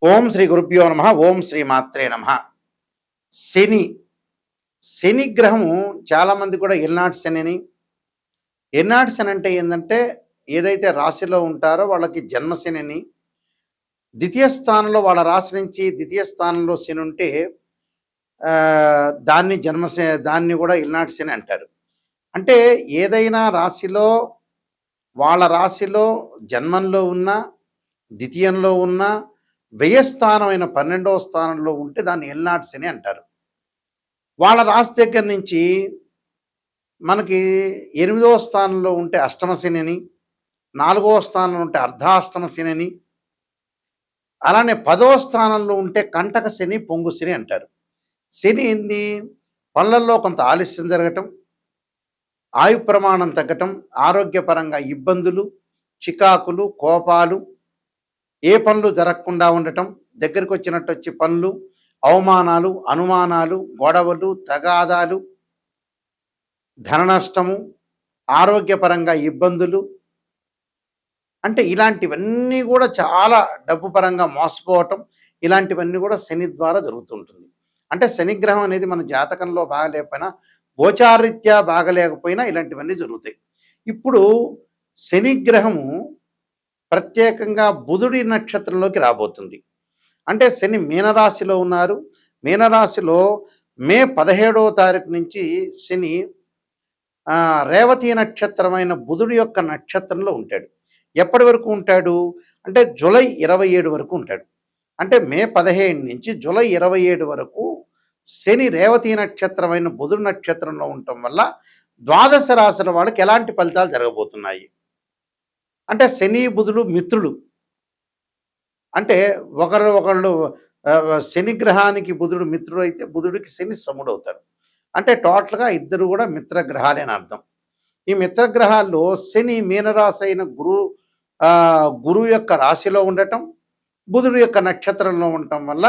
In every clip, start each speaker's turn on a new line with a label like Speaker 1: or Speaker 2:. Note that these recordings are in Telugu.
Speaker 1: ఓం శ్రీ గురుభ్యో నమ. ఓం శ్రీ మాత్రే నమ. శని శని గ్రహము చాలామంది కూడా ఎల్నాటి శనిని, ఎల్నాటి శని అంటే ఏంటంటే ఏదైతే రాశిలో ఉంటారో వాళ్ళకి జన్మశనిని, ద్వితీయ స్థానంలో వాళ్ళ రాశి నుంచి ద్వితీయ స్థానంలో శని ఉంటే దాన్ని కూడా ఎల్నాటి శని అంటారు. అంటే ఏదైనా రాశిలో వాళ్ళ రాశిలో జన్మంలో ఉన్న, ద్వితీయంలో ఉన్న, వ్యయస్థానమైన 12వ స్థానంలో ఉంటే దాన్ని ఎల్నాటి శని అంటారు. వాళ్ళ రాశి దగ్గర నుంచి మనకి 8వ స్థానంలో ఉంటే అష్టమ శనిని, 4వ స్థానంలో ఉంటే అర్ధాష్టమ శనిని, అలానే 10వ స్థానంలో ఉంటే కంటక శని, పొంగు శని అంటారు. శని ఏంది? పనులలో కొంత ఆలస్యం జరగటం, ఆయు ప్రమాణం తగ్గటం, ఆరోగ్యపరంగా ఇబ్బందులు, చికాకులు, కోపాలు, ఏ పనులు జరగకుండా ఉండటం, దగ్గరికి వచ్చినట్టు వచ్చి పనులు, అవమానాలు, అనుమానాలు, గొడవలు, తగాదాలు, ధన నష్టము, ఆరోగ్యపరంగా ఇబ్బందులు, అంటే ఇలాంటివన్నీ కూడా చాలా డబ్బు పరంగా మోసపోవటం, ఇలాంటివన్నీ కూడా శని ద్వారా జరుగుతుంటుంది. అంటే శనిగ్రహం అనేది మన జాతకంలో బాగలేకపోయినా, గోచారీత్యా బాగలేకపోయినా ఇలాంటివన్నీ జరుగుతాయి. ఇప్పుడు శనిగ్రహము ప్రత్యేకంగా బుధుడి నక్షత్రంలోకి రాబోతుంది. అంటే శని మీనరాశిలో ఉన్నారు. మీనరాశిలో మే 17వ తారీఖు నుంచి శని రేవతి నక్షత్రమైన బుధుడి యొక్క నక్షత్రంలో ఉంటాడు. ఎప్పటి వరకు ఉంటాడు అంటే జూలై 27 వరకు ఉంటాడు. అంటే మే 15 నుంచి జూలై 27 వరకు శని రేవతి నక్షత్రమైన బుధుడి నక్షత్రంలో ఉండటం వల్ల ద్వాదశ రాశుల వాళ్ళకి ఎలాంటి ఫలితాలు జరగబోతున్నాయి అంటే శని బుధుడు మిత్రులు. అంటే ఒకళ్ళు శని గ్రహానికి బుధుడు మిత్రుడు అయితే బుధుడికి శని సముడు అవుతాడు. అంటే టోటల్గా ఇద్దరు కూడా మిత్రగ్రహాలే అని అర్థం. ఈ మిత్రగ్రహాల్లో శని మీనరాశి అయిన గురువు యొక్క రాశిలో ఉండటం, బుధుడు యొక్క నక్షత్రంలో ఉండటం వల్ల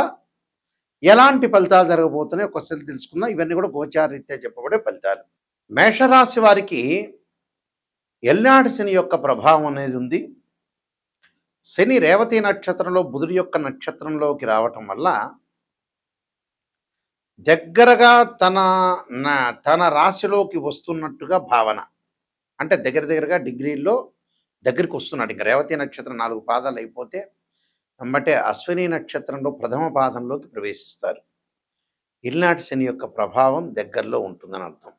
Speaker 1: ఎలాంటి ఫలితాలు జరగబోతున్నాయి ఒకసారి తెలుసుకుందాం. ఇవన్నీ కూడా గోచారరీత్యా చెప్పబడే ఫలితాలు. మేషరాశి వారికి ఎల్నాటి శని యొక్క ప్రభావం అనేది ఉంది. శని రేవతి నక్షత్రంలో బుధుడి యొక్క నక్షత్రంలోకి రావటం వల్ల దగ్గరగా తన రాశిలోకి వస్తున్నట్టుగా భావన. అంటే దగ్గరగా డిగ్రీల్లో దగ్గరికి వస్తున్నాడు. ఇంకా రేవతి నక్షత్రం 4 పాదాలు అయిపోతే వెంబటే అశ్విని నక్షత్రంలో ప్రథమ పాదంలోకి ప్రవేశిస్తారు. ఇల్నాటి శని యొక్క ప్రభావం దగ్గరలో ఉంటుందని అర్థం.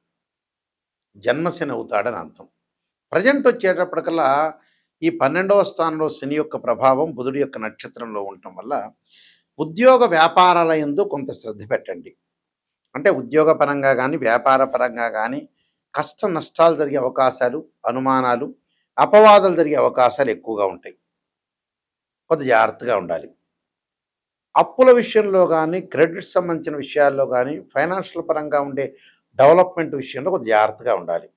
Speaker 1: జన్మశని అవుతాడని అర్థం. ప్రజెంట్ వచ్చేటప్పటికల్లా ఈ 12వ స్థానంలో శని యొక్క ప్రభావం బుధుడి యొక్క నక్షత్రంలో ఉండటం వల్ల ఉద్యోగ వ్యాపారాల యందు కొంత శ్రద్ధ పెట్టండి. అంటే ఉద్యోగ పరంగా కానీ వ్యాపార పరంగా కానీ కష్ట నష్టాలు జరిగే అవకాశాలు, అనుమానాలు, అపవాదాలు జరిగే అవకాశాలు ఎక్కువగా ఉంటాయి. కొంత జాగ్రత్తగా ఉండాలి. అప్పుల విషయంలో కానీ, క్రెడిట్ సంబంధించిన విషయాల్లో కానీ, ఫైనాన్షియల్ పరంగా ఉండే డెవలప్మెంట్ విషయంలో కొంత జాగ్రత్తగా ఉండాలి.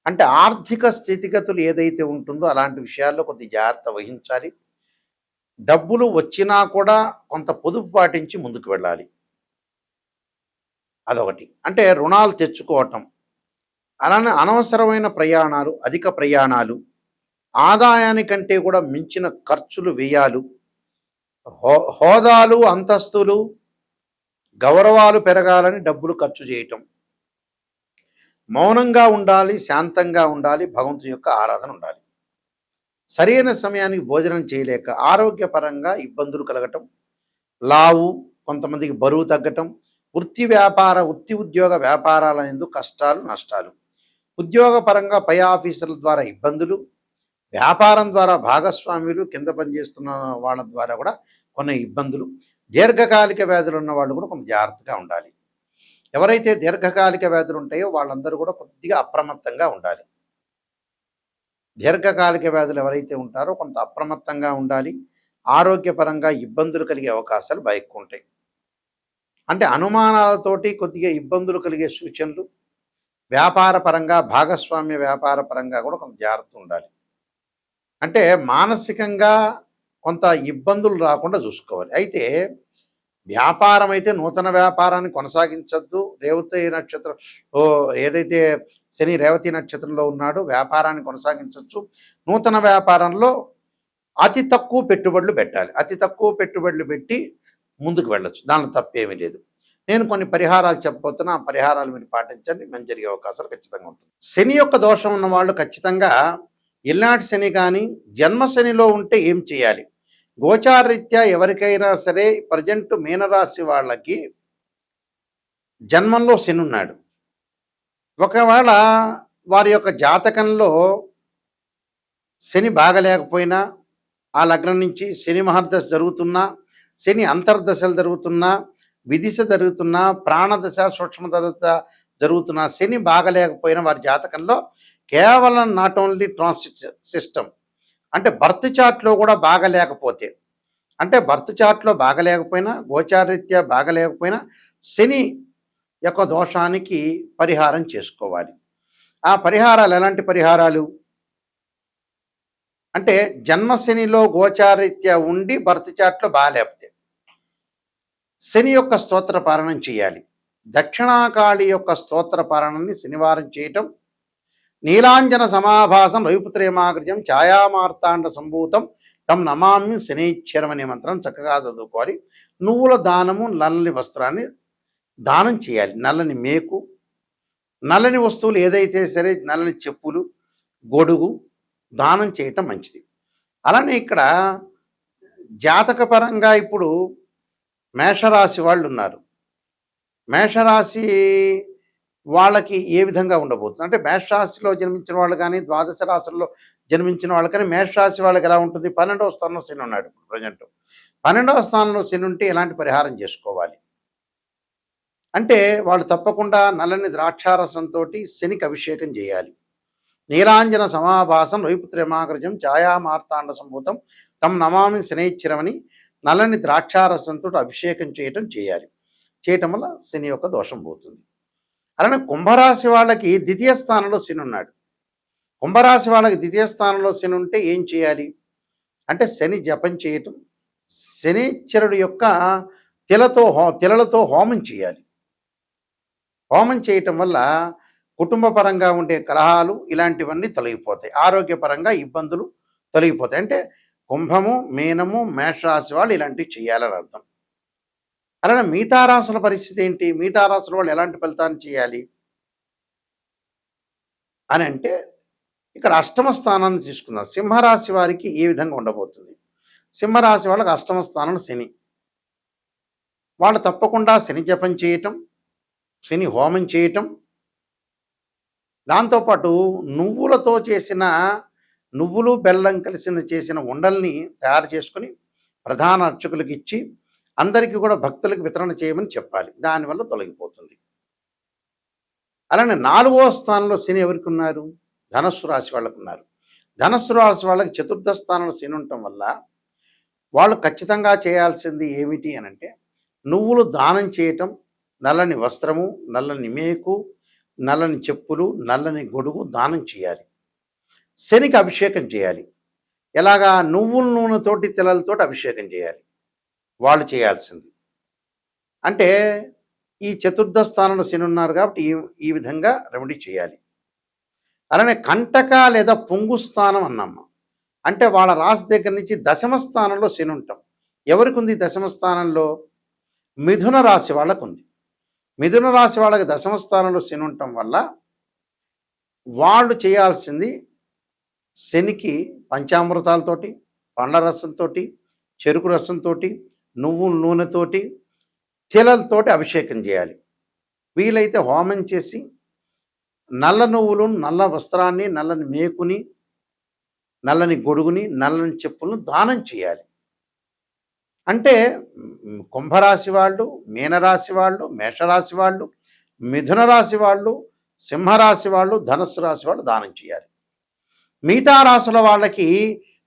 Speaker 1: అంటే ఆర్థిక స్థితిగతులు ఏదైతే ఉంటుందో అలాంటి విషయాల్లో కొద్ది జాగ్రత్త వహించాలి. డబ్బులు వచ్చినా కూడా కొంత పొదుపు పాటించి ముందుకు వెళ్ళాలి. అదొకటి. అంటే రుణాలు తెచ్చుకోవటం, అలానే అనవసరమైన ప్రయాణాలు, అధిక ప్రయాణాలు, ఆదాయానికంటే కూడా మించిన ఖర్చులు వ్యయాలు, హోదాలు, అంతస్తులు, గౌరవాలు పెరగాలని డబ్బులు ఖర్చు చేయటం, మౌనంగా ఉండాలి, శాంతంగా ఉండాలి, భగవంతుని యొక్క ఆరాధన ఉండాలి. సరైన సమయానికి భోజనం చేయలేక ఆరోగ్యపరంగా ఇబ్బందులు కలగటం, లావు, కొంతమందికి బరువు తగ్గటం, వృత్తి ఉద్యోగ వ్యాపారాల యందు కష్టాలు, నష్టాలు, ఉద్యోగపరంగా పై ఆఫీసర్ల ద్వారా ఇబ్బందులు, వ్యాపారం ద్వారా భాగస్వామ్యులు, కింద పనిచేస్తున్న వాళ్ళ ద్వారా కూడా కొన్ని ఇబ్బందులు, దీర్ఘకాలిక వ్యాధులు ఉన్న వాళ్ళు కూడా కొంత జాగ్రత్తగా ఉండాలి. ఎవరైతే దీర్ఘకాలిక వ్యాధులు ఉంటాయో వాళ్ళందరూ కూడా కొద్దిగా అప్రమత్తంగా ఉండాలి. దీర్ఘకాలిక వ్యాధులు ఎవరైతే ఉంటారో కొంత అప్రమత్తంగా ఉండాలి. ఆరోగ్యపరంగా ఇబ్బందులు కలిగే అవకాశాలు బాగా ఎక్కువ ఉంటాయి. అంటే అనుమానాలతోటి కొద్దిగా ఇబ్బందులు కలిగే సూచనలు, వ్యాపార పరంగా, భాగస్వామ్య వ్యాపార పరంగా కూడా కొంత జాగ్రత్త ఉండాలి. అంటే మానసికంగా కొంత ఇబ్బందులు రాకుండా చూసుకోవాలి. అయితే వ్యాపారం అయితే నూతన వ్యాపారాన్ని కొనసాగించద్దు. రేవతి నక్షత్రం ఏదైతే శని రేవతి నక్షత్రంలో ఉన్నాడో వ్యాపారాన్ని కొనసాగించవచ్చు. నూతన వ్యాపారంలో అతి తక్కువ పెట్టుబడులు పెట్టాలి. అతి తక్కువ పెట్టుబడులు పెట్టి ముందుకు వెళ్ళొచ్చు. దాంట్లో తప్పేమీ లేదు. నేను కొన్ని పరిహారాలు చెప్పబోతున్నా. ఆ పరిహారాలు మీరు పాటించండి. మంచి జరిగే అవకాశాలు ఖచ్చితంగా ఉంటుంది. శని యొక్క దోషం ఉన్న వాళ్ళు ఖచ్చితంగా ఎల్నాటి శని కానీ జన్మ శనిలో ఉంటే ఏం చేయాలి? గోచారరీత్యా ఎవరికైనా సరే ప్రజెంట్ మీనరాశి వాళ్ళకి జన్మంలో శని ఉన్నాడు. ఒకవేళ వారి యొక్క జాతకంలో శని బాగలేకపోయినా, ఆ లగ్నం నుంచి శని మహర్దశ జరుగుతున్నా, శని అంతర్దశలు జరుగుతున్నా, విదిశ జరుగుతున్నా, ప్రాణదశ సూక్ష్మదశ జరుగుతున్నా, శని బాగలేకపోయినా వారి జాతకంలో కేవలం నాట్ ఓన్లీ ట్రాన్సిట్ సిస్టమ్ అంటే బర్త్ చార్ట్లో కూడా బాగలేకపోతే, అంటే బర్త్ చార్ట్లో బాగలేకపోయినా, గోచారరీత్యా బాగలేకపోయినా శని యొక్క దోషానికి పరిహారం చేసుకోవాలి. ఆ పరిహారాలు ఎలాంటి పరిహారాలు అంటే జన్మశనిలో గోచారరీత్యా ఉండి బర్త్ చార్ట్లో బాగలేకపోతే శని యొక్క స్తోత్ర పారణం చేయాలి. దక్షిణాకాళి యొక్క స్తోత్ర పారణాన్ని శనివారం చేయటం, నీలాంజన సమాభాసం రవిపుత్రేమాగ్రజం ఛాయామార్తాండ సంభూతం తం నమామి శనైశ్చరం అనే మంత్రం చక్కగా చదువుకోవాలి. నువ్వుల దానము, నల్లని వస్త్రాన్ని దానం చేయాలి. నల్లని మేకు, నల్లని వస్తువులు ఏదైతే సరే, నల్లని చెప్పులు, గొడుగు దానం చేయటం మంచిది. అలానే ఇక్కడ జాతకపరంగా ఇప్పుడు మేషరాశి వాళ్ళు ఉన్నారు. మేషరాశి వాళ్ళకి ఏ విధంగా ఉండబోతుంది అంటే మేషరాశిలో జన్మించిన వాళ్ళు కానీ, ద్వాదశ రాశుల్లో జన్మించిన వాళ్ళు కానీ, మేషరాశి వాళ్ళకి ఎలా ఉంటుంది? 12వ స్థానంలో శని ఉన్నాడు ఇప్పుడు ప్రజెంట్. 12వ స్థానంలో శని ఉంటే ఎలాంటి పరిహారం చేసుకోవాలి అంటే వాళ్ళు తప్పకుండా నల్లని ద్రాక్షారసంతో శనికి అభిషేకం చేయాలి. నీలాంజన సమాభాసం రవిపుత్రేమాగ్రజం ఛాయామార్తాండ సంభూతం తం నమామి శనైశ్చరమని నల్లని ద్రాక్షారసంతో అభిషేకం చేయాలి. చేయటం వల్ల శని యొక్క దోషం పోతుంది. అలానే కుంభరాశి వాళ్ళకి ద్వితీయ స్థానంలో శని ఉన్నాడు. కుంభరాశి వాళ్ళకి ద్వితీయ స్థానంలో శని ఉంటే ఏం చేయాలి అంటే శని జపం చేయటం, శనైశ్చరుడు యొక్క తిలలతో హోమం చేయాలి. హోమం చేయటం వల్ల కుటుంబ పరంగా ఉండే కలహాలు ఇలాంటివన్నీ తొలగిపోతాయి. ఆరోగ్యపరంగా ఇబ్బందులు తొలగిపోతాయి. అంటే కుంభము, మీనము, మేషరాశి వాళ్ళు ఇలాంటివి చేయాలని అర్థం. అలానే మిగతా రాశుల పరిస్థితి ఏంటి? మిగతా రాశుల వాళ్ళు ఎలాంటి ఫలితాన్ని చేయాలి అని అంటే ఇక్కడ అష్టమ స్థానాన్ని తీసుకుందాం. సింహరాశి వారికి ఏ విధంగా ఉండబోతుంది? సింహరాశి వాళ్ళకి అష్టమ స్థానం శని. వాళ్ళు తప్పకుండా శని జపం చేయటం, శని హోమం చేయటం, దాంతోపాటు నువ్వులతో చేసిన నువ్వులు బెల్లం కలిసిన చేసిన ఉండల్ని తయారు చేసుకుని ప్రధాన అర్చకులకు ఇచ్చి అందరికీ కూడా భక్తులకు వితరణ చేయమని చెప్పాలి. దానివల్ల తొలగిపోతుంది. అలానే 4వ స్థానంలో శని ఎవరికి ఉన్నారు? ధనస్సు రాశి వాళ్ళకు ఉన్నారు. ధనస్సు రాశి వాళ్ళకి చతుర్థ స్థానంలో శని ఉండటం వల్ల వాళ్ళు ఖచ్చితంగా చేయాల్సింది ఏమిటి అని అంటే నువ్వులు దానం చేయటం, నల్లని వస్త్రము, నల్లని మేకు, నల్లని చెప్పులు, నల్లని గొడుగు దానం చేయాలి. శనికి అభిషేకం చేయాలి. ఎలాగా? నువ్వుల నూనెతోటి, తిలలతోటి అభిషేకం చేయాలి వాళ్ళు చేయాల్సింది. అంటే ఈ చతుర్థ స్థానంలో శని ఉన్నారు కాబట్టి ఈ విధంగా రెమెడీ చేయాలి. అలానే కంటక లేదా పొంగు స్థానం అన్నమ్మ అంటే వాళ్ళ రాశి దగ్గర నుంచి దశమ స్థానంలో శని ఉంటాం. ఎవరికి ఉంది దశమ స్థానంలో? మిథున రాశి వాళ్ళకు ఉంది. మిథున రాశి వాళ్ళకి దశమ స్థానంలో శని ఉండటం వల్ల వాళ్ళు చేయాల్సింది శనికి పంచామృతాలతోటి, పండ్ల రసంతో, చెరుకు రసంతో, నువ్వుల నూనెతోటి, తిలలతోటి అభిషేకం చేయాలి. వీలైతే హోమం చేసి నల్ల నువ్వులు, నల్ల వస్త్రాన్ని, నల్లని మేకుని, నల్లని గొడుగుని, నల్లని చెప్పులను దానం చేయాలి. అంటే కుంభరాశి వాళ్ళు, మీనరాశి వాళ్ళు, మేషరాశి వాళ్ళు, మిథున రాశి వాళ్ళు, సింహరాశి వాళ్ళు, ధనుస్సు రాశి వాళ్ళు దానం చేయాలి. మిగతా రాశుల వాళ్ళకి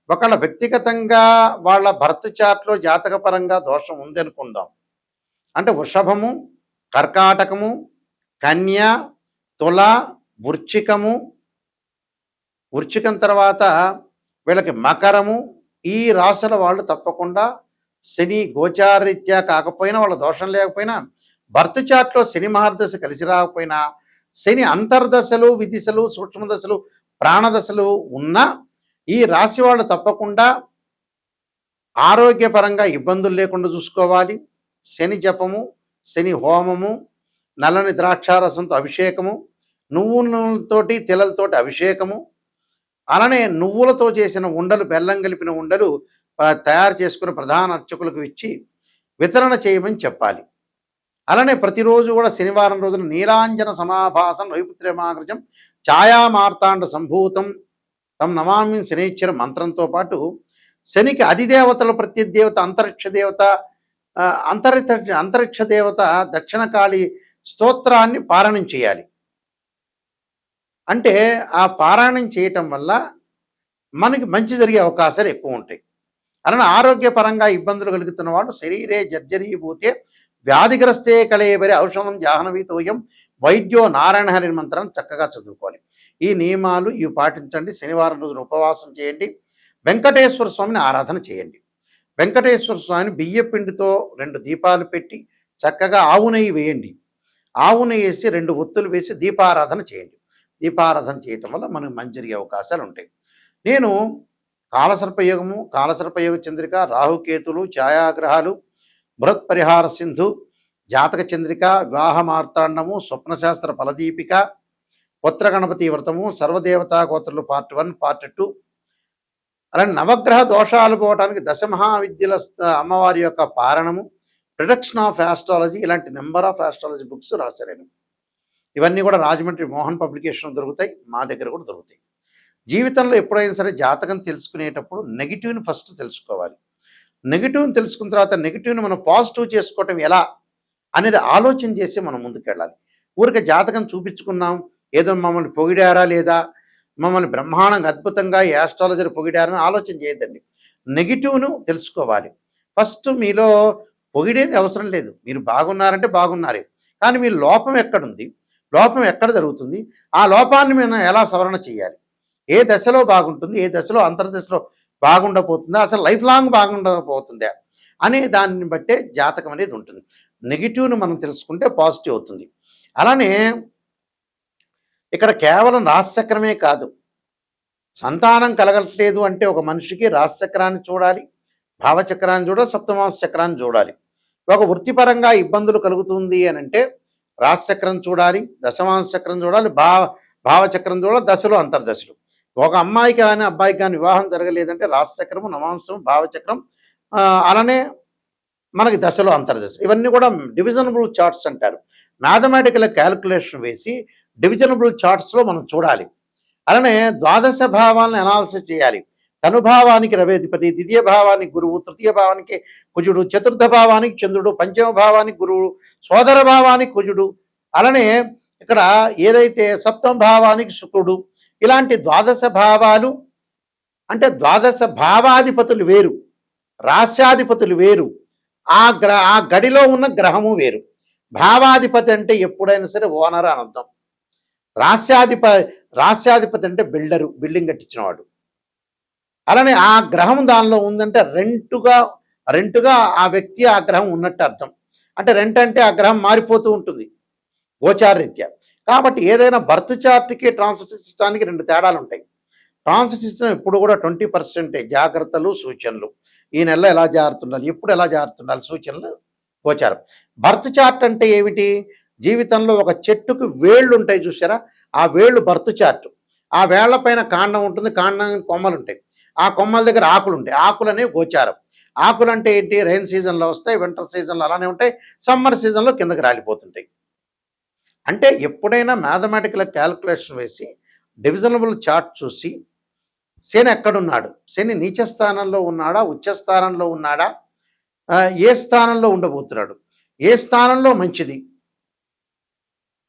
Speaker 1: ఒకళ్ళ వ్యక్తిగతంగా వాళ్ళ భర్త చార్ట్లో జాతకపరంగా దోషం ఉందనుకుందాం. అంటే వృషభము, కర్కాటకము, కన్య, తుల, వృశ్చికం తర్వాత వీళ్ళకి మకరము, ఈ రాశుల వాళ్ళు తప్పకుండా శని గోచారరీత్యా కాకపోయినా, వాళ్ళ దోషం లేకపోయినా, భర్త చార్ట్లో శని మహర్దశ కలిసి రాకపోయినా, శని అంతర్దశలు, విదిశలు, సూక్ష్మదశలు, ప్రాణదశలు ఉన్న ఈ రాశి వాళ్ళు తప్పకుండా ఆరోగ్యపరంగా ఇబ్బందులు లేకుండా చూసుకోవాలి. శని జపము, శని హోమము, నల్లని ద్రాక్షారసంతో అభిషేకము, నువ్వుల నూనెతోటి తిలలతోటి అభిషేకము, అలానే నువ్వులతో చేసిన ఉండలు, బెల్లం కలిపిన ఉండలు తయారు చేసుకుని ప్రధాన అర్చకులకు ఇచ్చి వితరణ చేయమని చెప్పాలి. అలానే ప్రతిరోజు కూడా శనివారం రోజున నీలాంజన సమాభాసం వైపుత్ర్యమాగ్రజం ఛాయామార్తాండ సంభూతం తం నమామి శనీశ్వర మంత్రంతో పాటు శనికి అధిదేవతల ప్రత్యదేవత అంతరిక్ష దేవత అంతరిక్ష దేవత దక్షిణకాళి స్తోత్రాన్ని పారాయణం చేయాలి. అంటే ఆ పారాయణం చేయటం వల్ల మనకి మంచి జరిగే అవకాశాలు ఎక్కువ ఉంటాయి. అలానే ఆరోగ్యపరంగా ఇబ్బందులు కలుగుతున్న వాళ్ళు శరీరే జర్జరీభూతే వ్యాధిగ్రస్తే కళేబరి ఔషధం జాహ్నవీతోయం వైద్యో నారాయణహరి మంత్రాన్ని చక్కగా చదువుకోవాలి. ఈ నియమాలు ఇవి పాటించండి. శనివారం రోజున ఉపవాసం చేయండి. వెంకటేశ్వర స్వామిని ఆరాధన చేయండి. వెంకటేశ్వర స్వామిని బియ్య పిండితో 2 దీపాలు పెట్టి చక్కగా ఆవు నెయ్యి వేయండి. ఆవు నెయ్యి వేసి 2 ఒత్తులు వేసి దీపారాధన చేయండి. దీపారాధన చేయటం వల్ల మనకు మంచి జరిగే అవకాశాలు ఉంటాయి. నేను కాలసర్పయోగము, కాలసర్పయోగ చంద్రిక, రాహుకేతులు, ఛాయాగ్రహాలు, బృహత్ పరిహార సింధు, జాతక చంద్రిక, వివాహ మార్తాండము, స్వప్నశాస్త్ర ఫలదీపిక, పుత్ర గణపతి వ్రతము, సర్వదేవతా గోత్రులు పార్ట్ 1, పార్ట్ 2, అలానే నవగ్రహ దోషాలు పోవటానికి దశమహావిద్యల అమ్మవారి యొక్క పారణము, ప్రొడక్షన్ ఆఫ్ ఆస్ట్రాలజీ, ఇలాంటి నెంబర్ ఆఫ్ ఆస్ట్రాలజీ బుక్స్ రాశాను. ఇవన్నీ కూడా రాజమండ్రి మోహన్ పబ్లికేషన్ దొరుకుతాయి, మా దగ్గర కూడా దొరుకుతాయి. జీవితంలో ఎప్పుడైనా సరే జాతకం తెలుసుకునేటప్పుడు నెగిటివ్ని ఫస్ట్ తెలుసుకోవాలి. నెగిటివ్ని తెలుసుకున్న తర్వాత నెగిటివ్ని మనం పాజిటివ్ చేసుకోవటం ఎలా అనేది ఆలోచన చేసి మనం ముందుకెళ్ళాలి. ఊరికే జాతకం చూపించుకున్నాం, ఏదో మమ్మల్ని పొగిడారా లేదా, మమ్మల్ని బ్రహ్మాండంగా అద్భుతంగా ఈ ఆస్ట్రాలజర్ పొగిడారని ఆలోచన చేయొద్దండి. నెగిటివ్ను తెలుసుకోవాలి. ఫస్ట్ మీలో పొగిడేది అవసరం లేదు. మీరు బాగున్నారంటే బాగున్నారే, కానీ మీ లోపం ఎక్కడుంది, లోపం ఎక్కడ జరుగుతుంది, ఆ లోపాన్ని మనం ఎలా సవరణ చేయాలి, ఏ దశలో బాగుంటుంది, ఏ దశలో అంతర్దశలో బాగుండబోతుందా, అసలు లైఫ్ లాంగ్ బాగుండకపోతుందా అనే దాన్ని బట్టే జాతకం అనేది ఉంటుంది. నెగిటివ్ను మనం తెలుసుకుంటే పాజిటివ్ అవుతుంది. అలానే ఇక్కడ కేవలం రాశిచక్రమే కాదు, సంతానం కలగట్లేదు అంటే ఒక మనిషికి రాశిచక్రాన్ని చూడాలి, భావచక్రాన్ని చూడాలి, సప్తమాంశ చక్రాన్ని చూడాలి. ఒక వృత్తిపరంగా ఇబ్బందులు కలుగుతుంది అని అంటే రాశిచక్రం చూడాలి, దశమాంశ చక్రం చూడాలి, భావచక్రం చూడాలి, దశలు అంతర్దశలు. ఒక అమ్మాయికి కానీ అబ్బాయికి కానీ వివాహం జరగలేదంటే రాశిచక్రము, నవాంశం, భావచక్రం, అలానే మనకి దశలు అంతర్దశ, ఇవన్నీ కూడా డివిజనబుల్ చార్ట్స్ అంటారు. మ్యాథమెటికల్ క్యాలిక్యులేషన్ వేసి డివిజనబుల్ చార్ట్స్లో మనం చూడాలి. అలానే ద్వాదశ భావాలను అనాలిసిస్ చేయాలి. తనుభావానికి రవేధిపతి, ద్వితీయ భావానికి గురువు, తృతీయ భావానికి కుజుడు, చతుర్థ భావానికి చంద్రుడు, పంచమ భావానికి గురువు, సోదర భావానికి కుజుడు, అలానే ఇక్కడ ఏదైతే సప్తమ భావానికి శుక్రుడు, ఇలాంటి ద్వాదశ భావాలు అంటే ద్వాదశ భావాధిపతులు వేరు, రాశ్యాధిపతులు వేరు, ఆ గడిలో ఉన్న గ్రహము వేరు. భావాధిపతి అంటే ఎప్పుడైనా సరే ఓనర్ అని అర్థం. రాశ్యాధిపతి అంటే బిల్డింగ్ కట్టించినవాడు. అలానే ఆ గ్రహం దానిలో ఉందంటే రెంటుగా ఆ వ్యక్తి ఆ గ్రహం ఉన్నట్టు అర్థం. అంటే రెంట్ అంటే ఆ గ్రహం మారిపోతూ ఉంటుంది గోచారరీత్యా. కాబట్టి ఏదైనా బర్త్ చార్ట్కి ట్రాన్సిట్ సిస్టానికి 2 తేడాలు ఉంటాయి. ట్రాన్సిట్ సిస్టమ్ ఎప్పుడు కూడా 20% జాగ్రత్తలు, సూచనలు. ఈ నెలలో ఎలా జారుతుండాలి, ఎప్పుడు ఎలా జారుతుండాలి, సూచనలు, గోచారం. బర్త్ చార్ట్ అంటే ఏమిటి, జీవితంలో ఒక చెట్టుకు వేళ్ళు ఉంటాయి చూసారా, ఆ వేళ్ళు బర్త్ చార్ట్. ఆ వేళ్ల పైన కాండం ఉంటుంది, కాండానికి కొమ్మలు ఉంటాయి, ఆ కొమ్మల దగ్గర ఆకులు ఉంటాయి, ఆకులు అనేవి గోచారం. ఆకులు అంటే ఏంటి, రైన్ సీజన్లో వస్తాయి, వింటర్ సీజన్లో అలానే ఉంటాయి, సమ్మర్ సీజన్లో కిందకి రాలిపోతుంటాయి. అంటే ఎప్పుడైనా మ్యాథమెటికల్ క్యాలిక్యులేషన్ వేసి డివిజనబుల్ చార్ట్ చూసి శని ఎక్కడున్నాడు, శని నీచ స్థానంలో ఉన్నాడా, ఉచ్చ స్థానంలో ఉన్నాడా, ఏ స్థానంలో ఉండబోతున్నాడు, ఏ స్థానంలో మంచిది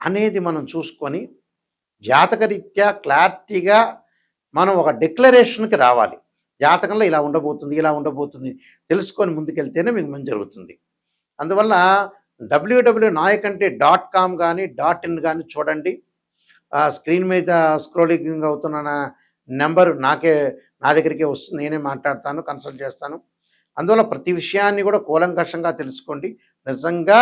Speaker 1: అనేది మనం చూసుకొని జాతకరీత్యా క్లారిటీగా మనం ఒక డిక్లరేషన్కి రావాలి. జాతకంలో ఇలా ఉండబోతుంది తెలుసుకొని ముందుకెళ్తేనే మీకు మంచి జరుగుతుంది. అందువల్ల www.nayakanti.com కానీ .in కానీ చూడండి. స్క్రీన్ మీద స్క్రోలింగ్ అవుతున్న నెంబర్ నా దగ్గరికే వస్తుంది, నేనే మాట్లాడతాను, కన్సల్ట్ చేస్తాను. అందువల్ల ప్రతి విషయాన్ని కూడా కూలంకషంగా తెలుసుకోండి. నిజంగా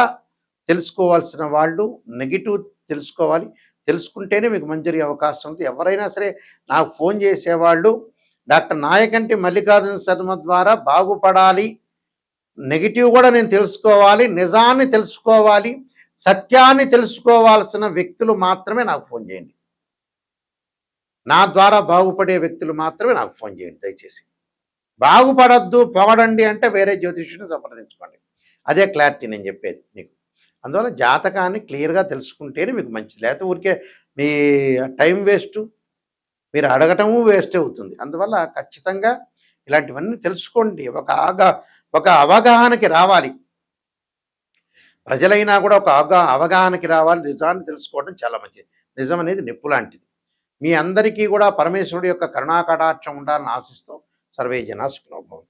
Speaker 1: తెలుసుకోవాల్సిన వాళ్ళు నెగిటివ్ తెలుసుకోవాలి, తెలుసుకుంటేనే మీకు మంచి జరిగే అవకాశం ఉంది. ఎవరైనా సరే నాకు ఫోన్ చేసేవాళ్ళు డాక్టర్ నాయకంటి మల్లికార్జున శర్మ ద్వారా బాగుపడాలి, నెగిటివ్ కూడా నేను తెలుసుకోవాలి, నిజాన్ని తెలుసుకోవాలి, సత్యాన్ని తెలుసుకోవాల్సిన వ్యక్తులు మాత్రమే నాకు ఫోన్ చేయండి. నా ద్వారా బాగుపడే వ్యక్తులు మాత్రమే నాకు ఫోన్ చేయండి దయచేసి. బాగుపడద్దు పొగడండి అంటే వేరే జ్యోతిష్యుని సంప్రదించుకోండి. అదే క్లారిటీ నేను చెప్పేది మీకు. అందువల్ల జాతకాన్ని క్లియర్గా తెలుసుకుంటేనే మీకు మంచిది. లేకపోతే ఊరికే మీ టైం వేస్టు, మీరు అడగటము వేస్ట్ అవుతుంది. అందువల్ల ఖచ్చితంగా ఇలాంటివన్నీ తెలుసుకోండి. ఒక అవగాహనకి రావాలి. ప్రజలైనా కూడా ఒక అవగాహనకి రావాలి. నిజాన్ని తెలుసుకోవడం చాలా మంచిది. నిజం అనేది నిప్పు లాంటిది. మీ అందరికీ కూడా పరమేశ్వరుడి యొక్క కరుణా కటాక్షం ఉండాలని ఆశిస్తూ సర్వే జనా సుఖినో భవంతు.